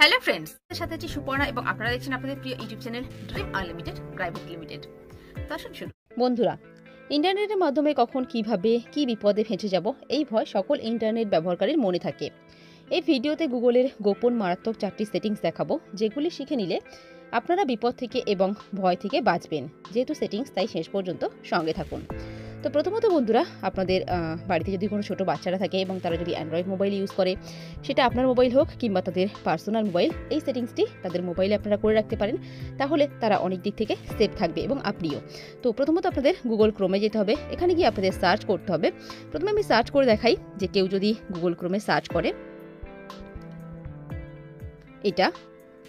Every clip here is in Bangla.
হ্যালো ফ্রেন্ডস, এর সাথে আছি সুপর্ণা এবং আপনারা দেখছেন আপনাদের প্রিয় YouTube channel dream unlimited private limited. তো আসুন শুরু। বন্ধুরা, ইন্টারনেটের মাধ্যমে কখন কিভাবে কি বিপদে ফেঁসে যাব এই ভয় সকল ইন্টারনেট ব্যবহারকারীর মনে থাকে। এই ভিডিওতে গুগলের গোপন মারাত্মক 4টি সেটিংস দেখাবো, যেগুলি শিখে নিলে আপনারা বিপদ থেকে এবং ভয় থেকে বাঁচবেন। যেহেতু সেটিংস, তাই শেষ পর্যন্ত সঙ্গে থাকুন। তো প্রথমত বন্ধুরা, আপনাদের বাড়িতে যদি কোনো ছোটো বাচ্চারা থাকে এবং তারা যদি অ্যান্ড্রয়েড মোবাইল ইউজ করে, সেটা আপনার মোবাইল হোক কিংবা তাদের পার্সোনাল মোবাইল, এই সেটিংসটি তাদের মোবাইলে আপনারা করে রাখতে পারেন। তাহলে তারা অনেক দিক থেকে সেফ থাকবে এবং আপনিও। তো প্রথমত আপনাদের গুগল ক্রোমে যেতে হবে। এখানে গিয়ে আপনাদের সার্চ করতে হবে। প্রথমে আমি সার্চ করে দেখাই যে কেউ যদি গুগল ক্রোমে সার্চ করে এটা,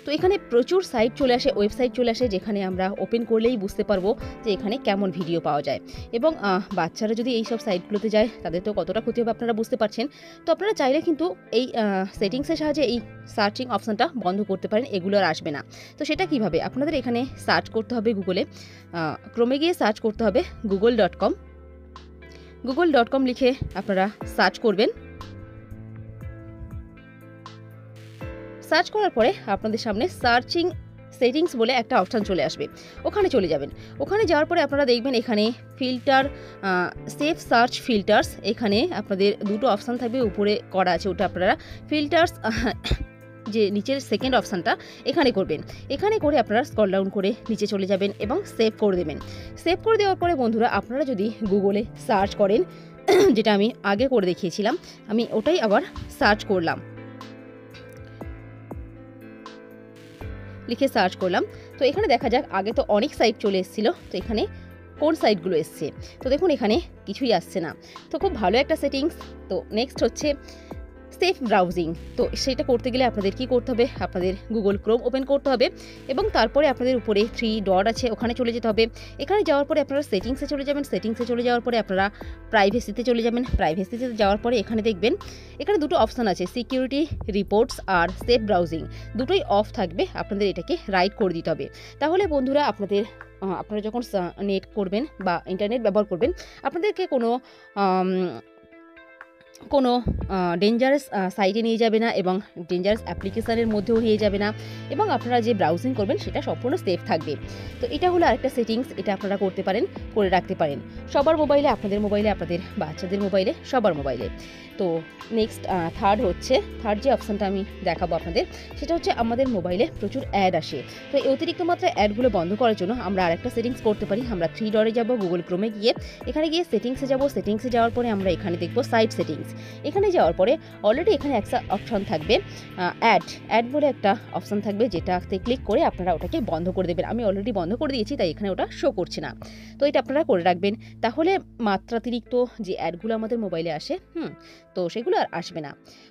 তো এখানে প্রচুর সাইট চলে আসে, ওয়েবসাইট চলে আসে, যেখানে আমরা ওপেন করলেই বুঝতে পারবো যে এখানে কেমন ভিডিও পাওয়া যায়। এবং বাচ্চারা যদি এই সব সাইটগুলোতে যায়, তাদের তো কতটা ক্ষতি হবে আপনারা বুঝতে পারছেন। তো আপনারা চাইলে কিন্তু এই সেটিংসের সাহায্যে এই সার্চিং অপশানটা বন্ধ করতে পারেন, এগুলো আর আসবে না। তো সেটা কিভাবে? আপনাদের এখানে সার্চ করতে হবে গুগলে, ক্রোমে গিয়ে সার্চ করতে হবে google.com লিখে আপনারা সার্চ করবেন। সার্চ করার পরে আপনাদের সামনে সার্চিং সেটিংস বলে একটা অপশান চলে আসবে, ওখানে চলে যাবেন। ওখানে যাওয়ার পরে আপনারা দেখবেন এখানে ফিল্টার, সেফ সার্চ ফিল্টার্স, এখানে আপনাদের দুটো অপশান থাকবে, উপরে করা আছে, ওটা আপনারা ফিল্টার্স যে নিচের সেকেন্ড অপশানটা এখানে করবেন। এখানে করে আপনারা স্ক্রল ডাউন করে নিচে চলে যাবেন এবং সেভ করে দেবেন। সেভ করে দেওয়ার পরে বন্ধুরা, আপনারা যদি গুগলে সার্চ করেন, যেটা আমি আগে করে দেখিয়েছিলাম, আমি ওটাই আবার সার্চ করলাম, লিখে সার্চ করলাম। তো এখানে দেখা যাক, আগে তো অনেক সাইট চলে এসেছিলো, তো এখানে কোন সাইটগুলো এসছে। তো দেখুন এখানে কিছুই আসছে না। তো খুব ভালো একটা সেটিংস। তো নেক্সট হচ্ছে সেফ ব্রাউজিং। তো সেটা করতে গেলে আপনাদের কি করতে হবে? আপনাদের গুগল ক্রোম ওপেন করতে হবে এবং তারপরে আপনাদের উপরে 3 ডট আছে, ওখানে চলে যেতে হবে। এখানে যাওয়ার পরে আপনারা সেটিংসে চলে যাবেন। সেটিংসে চলে যাওয়ার পরে আপনারা প্রাইভেসিতে চলে যাবেন। প্রাইভেসিতে যাওয়ার পরে এখানে দেখবেন এখানে দুটো অপশান আছে, সিকিউরিটি রিপোর্টস আর সেফ ব্রাউজিং, দুটোই অফ থাকবে। আপনাদের এটাকে রাইট করে দিতে হবে। তাহলে বন্ধুরা, আপনারা যখন নেট করবেন বা ইন্টারনেট ব্যবহার করবেন, আপনাদেরকে কোনো ডেঞ্জারাস সাইটে নিয়ে যাবে না এবং ডেঞ্জারাস অ্যাপ্লিকেশানের মধ্যেও নিয়ে যাবে না, এবং আপনারা যে ব্রাউজিং করবেন সেটা সম্পূর্ণ সেফ থাকবে। তো এটা হলো আরেকটা সেটিংস, এটা আপনারা করতে পারেন, করে রাখতে পারেন সবার মোবাইলে, আপনাদের মোবাইলে, আপনাদের বাচ্চাদের মোবাইলে, সবার মোবাইলে। তো নেক্সট থার্ড যে অপশানটা আমি দেখাবো আপনাদের, সেটা হচ্ছে আমাদের মোবাইলে প্রচুর অ্যাড আসে। তো এই অতিরিক্ত মাত্রায় অ্যাডগুলো বন্ধ করার জন্য আমরা আরেকটা সেটিংস করতে পারি। আমরা 3 ডটে যাব, গুগল ক্রোমে গিয়ে এখানে গিয়ে সেটিংসে যাব। সেটিংসে যাওয়ার পরে আমরা এখানে দেখব সাইট সেটিংস। এখানে যাওয়ার পরে অলরেডি এখানে একটা অপশান থাকবে, অ্যাড বলে একটা অপশান থাকবে, যেটাতে ক্লিক করে আপনারা ওটাকে বন্ধ করে দেবেন। আমি অলরেডি বন্ধ করে দিয়েছি, তাই এখানে ওটা শো করছে না। তো এটা আপনারা করে রাখবেন, তাহলে মাত্রাতিরিক্ত যে অ্যাডগুলো আমাদের মোবাইলে আসে, তো সেগুলো আর আসবে না।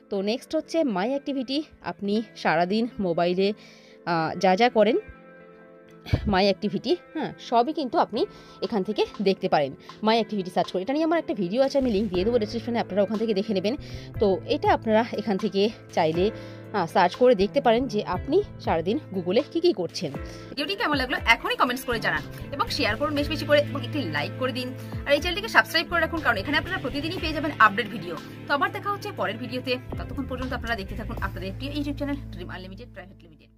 তো নেক্সট হচ্ছে মাই অ্যাক্টিভিটি। আপনি সারাদিন মোবাইলে যা করেন, মাই অ্যাক্টিভিটি, সবই কিন্তু আপনি এখান থেকে দেখতে পারেন। মাই অ্যাক্টিভিটি সার্চ করে, এটা নিয়ে আমার একটা ভিডিও আছে, আমি লিঙ্ক দিয়ে দেবো ডেসক্রিপশনে, আপনারা ওখান থেকে দেখে নেবেন। তো এটা আপনারা এখান থেকে চাইলে সার্চ করে দেখতে পারেন যে আপনি সারাদিন গুগলে কি করছেন। ভিডিওটি কেমন লাগলো এখনই কমেন্টস করে জানান এবং শেয়ার করুন বেশি বেশি করে, এবং একটি লাইক করে দিন। আর এই চ্যানেলটিকে সাবস্ক্রাইব করে রাখুন, কারণ এখানে আপনারা প্রতিদিনই পেয়ে যাবেন আপডেট ভিডিও। তো আবার দেখা হচ্ছে পরের ভিডিওতে। ততক্ষণ পর্যন্ত আপনারা দেখতে থাকুন আপনাদের প্রিয় YouTube channel dream unlimited private limited.